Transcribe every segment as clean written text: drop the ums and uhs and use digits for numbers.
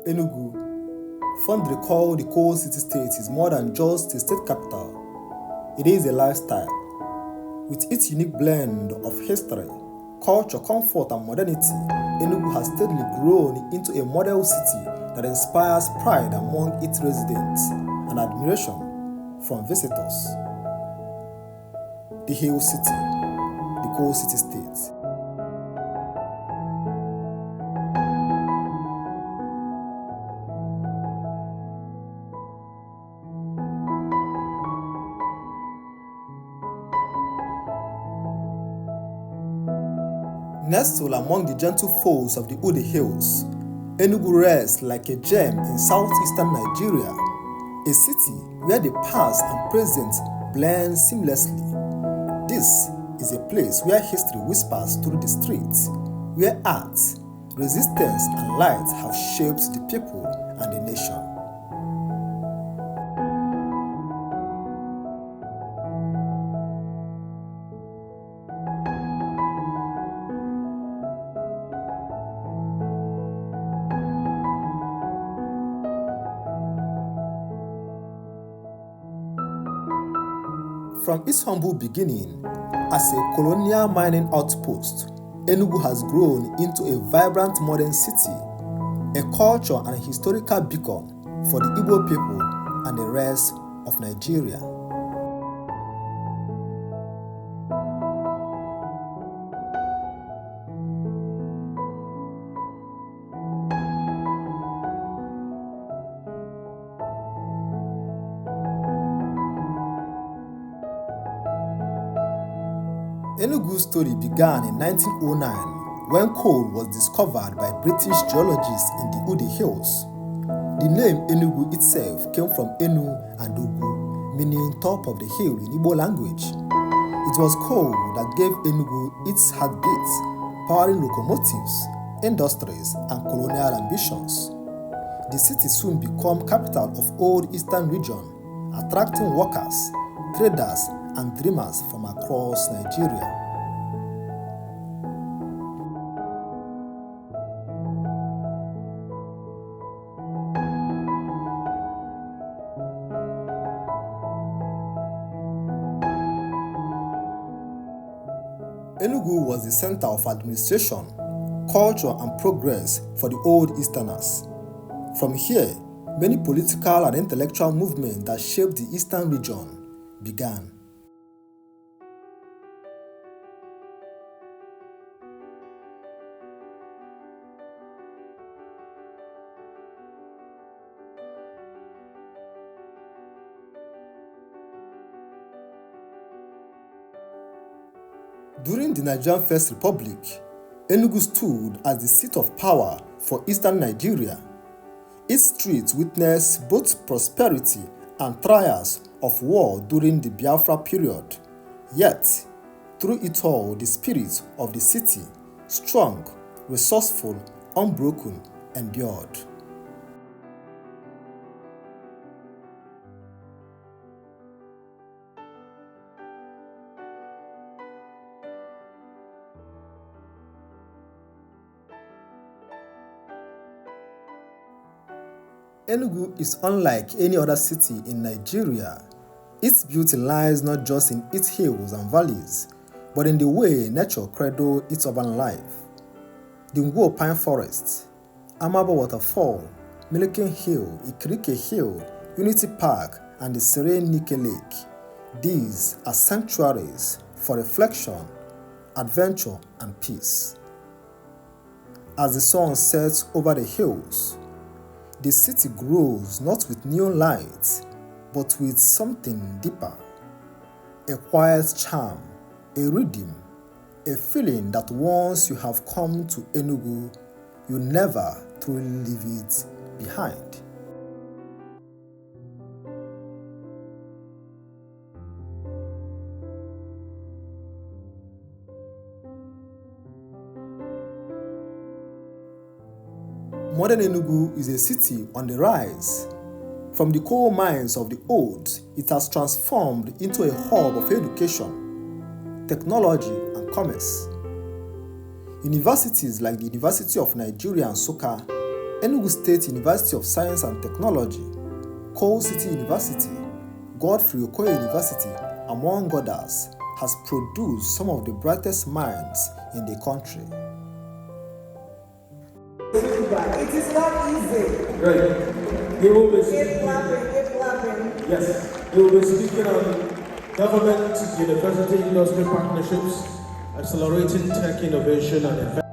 Enugu, fondly called the coal city-state, is more than just a state capital. It is a lifestyle. With its unique blend of history, culture, comfort, and modernity, Enugu has steadily grown into a model city that inspires pride among its residents and admiration from visitors. The Hill City, the coal city-state. Nestled among the gentle folds of the Ude Hills, Enugu rests like a gem in southeastern Nigeria, a city where the past and present blend seamlessly. This is a place where history whispers through the streets, where art, resistance, and light have shaped the people and the nation. From its humble beginning as a colonial mining outpost, Enugu has grown into a vibrant modern city, a culture and historical beacon for the Igbo people and the rest of Nigeria. Enugu's story began in 1909 when coal was discovered by British geologists in the Ude Hills. The name Enugu itself came from Enu and Ugu, meaning top of the hill in Igbo language. It was coal that gave Enugu its heartbeat, powering locomotives, industries, and colonial ambitions. The city soon became capital of old Eastern region, attracting workers, traders, and dreamers from across Nigeria. Enugu was the center of administration, culture, and progress for the old Easterners. From here, many political and intellectual movements that shaped the Eastern region began. During the Nigerian First Republic, Enugu stood as the seat of power for eastern Nigeria. Its streets witnessed both prosperity and trials of war during the Biafra period. Yet, through it all, the spirit of the city, strong, resourceful, unbroken, endured. Enugu is unlike any other city in Nigeria. Its beauty lies not just in its hills and valleys, but in the way nature cradles its urban life. The Ngwo Pine Forest, Amabo Waterfall, Milliken Hill, Ikirike Hill, Unity Park, and the serene Nike Lake. These are sanctuaries for reflection, adventure, and peace. As the sun sets over the hills, the city grows not with neon lights, but with something deeper. A quiet charm, a rhythm, a feeling that once you have come to Enugu, you never truly leave it behind. Modern Enugu is a city on the rise. From the coal mines of the old, it has transformed into a hub of education, technology, and commerce. Universities like the University of Nigeria and Nsukka, Enugu State University of Science and Technology, Coal City University, Godfrey Okoye University, among others, has produced some of the brightest minds in the country. It is not easy. Right. He will be Keep clapping. Yes. He will be speaking on government, university, industry partnerships, accelerating tech innovation and investment.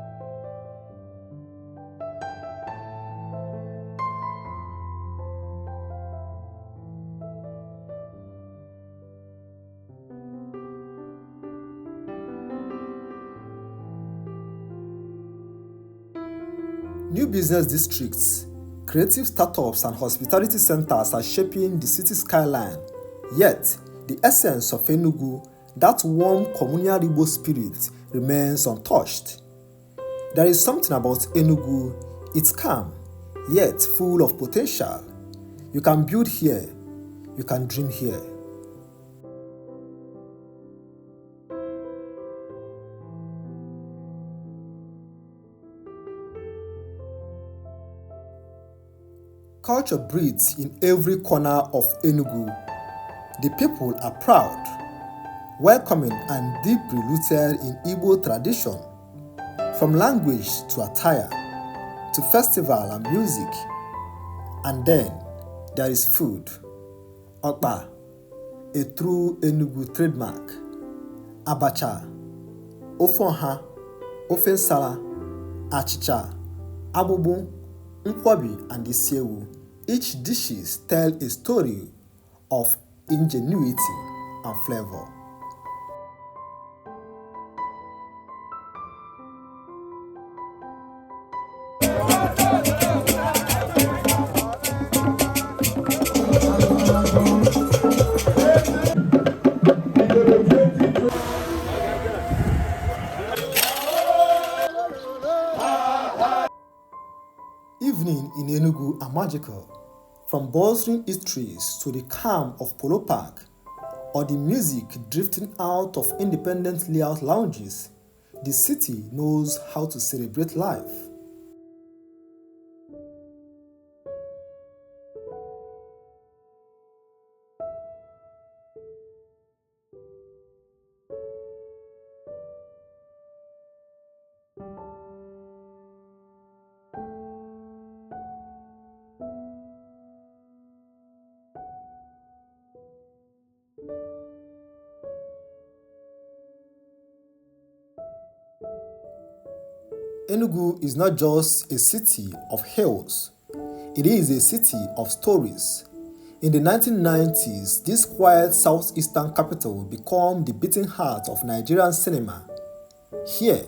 New business districts, creative startups and hospitality centers are shaping the city skyline. Yet, the essence of Enugu, that warm communal Igbo spirit, remains untouched. There is something about Enugu, it's calm, yet full of potential. You can build here, you can dream here. Culture breathes in every corner of Enugu. The people are proud, welcoming and deeply rooted in Igbo tradition, from language to attire, to festival and music. And then there is food. Okpa, a true Enugu trademark. Abacha, ofe ọha, ofe nsala, achịcha, abubu, nkwobi and isiewu. Each dishes tell a story of ingenuity and flavor. Evening in Enugu are magical, from bustling eateries to the calm of Polo Park, or the music drifting out of independent layout lounges. The city knows how to celebrate life. Enugu is not just a city of hills, it is a city of stories. In the 1990s, this quiet southeastern capital became the beating heart of Nigerian cinema. Here,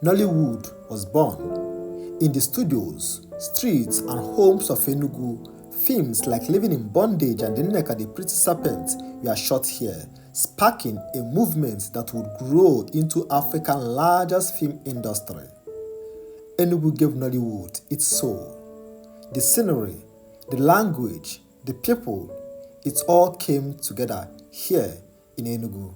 Nollywood was born. In the studios, streets, and homes of Enugu, films like Living in Bondage and Nneka the Pretty Serpent were shot here, sparking a movement that would grow into Africa's largest film industry. Enugu gave Nollywood its soul. The scenery, the language, the people, it all came together here in Enugu.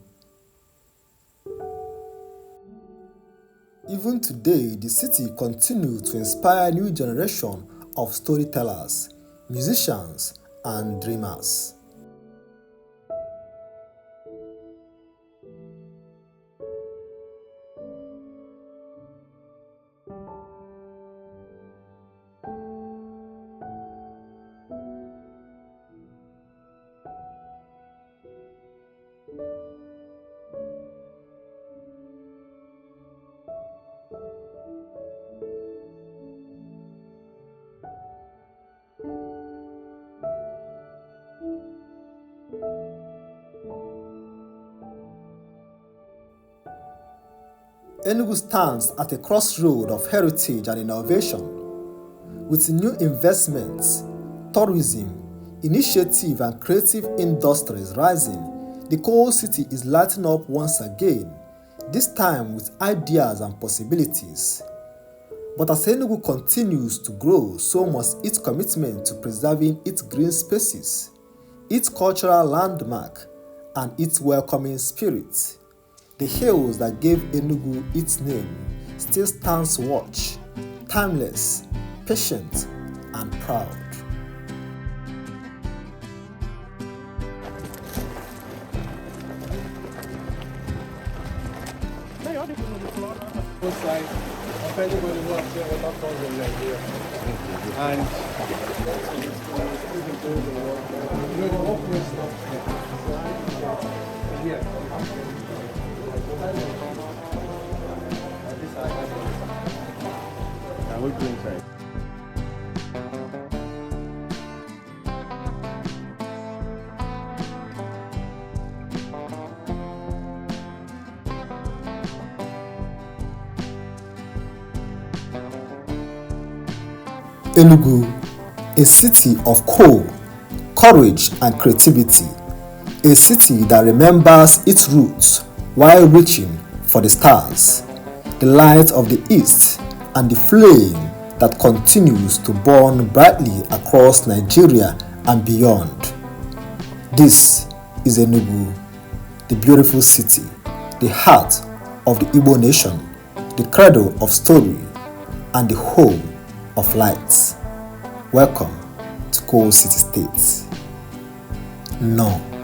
Even today, the city continues to inspire new generation of storytellers, musicians, and dreamers. Enugu stands at a crossroad of heritage and innovation. With new investments, tourism, initiative and creative industries rising, the coal city is lighting up once again, this time with ideas and possibilities. But as Enugu continues to grow, so must its commitment to preserving its green spaces, its cultural landmark, and its welcoming spirit. The hills that gave Enugu its name still stands watch, timeless, patient, and proud. Both sides of anybody who has seen water falls in Nigeria. And you know, the whole place now. Here. I will go inside. Enugu, a city of coal, courage and creativity, a city that remembers its roots while reaching for the stars, the light of the east and the flame that continues to burn brightly across Nigeria and beyond. This is Enugu, the beautiful city, the heart of the Igbo nation, the cradle of story and the home of lights. Welcome to Coal City State. No.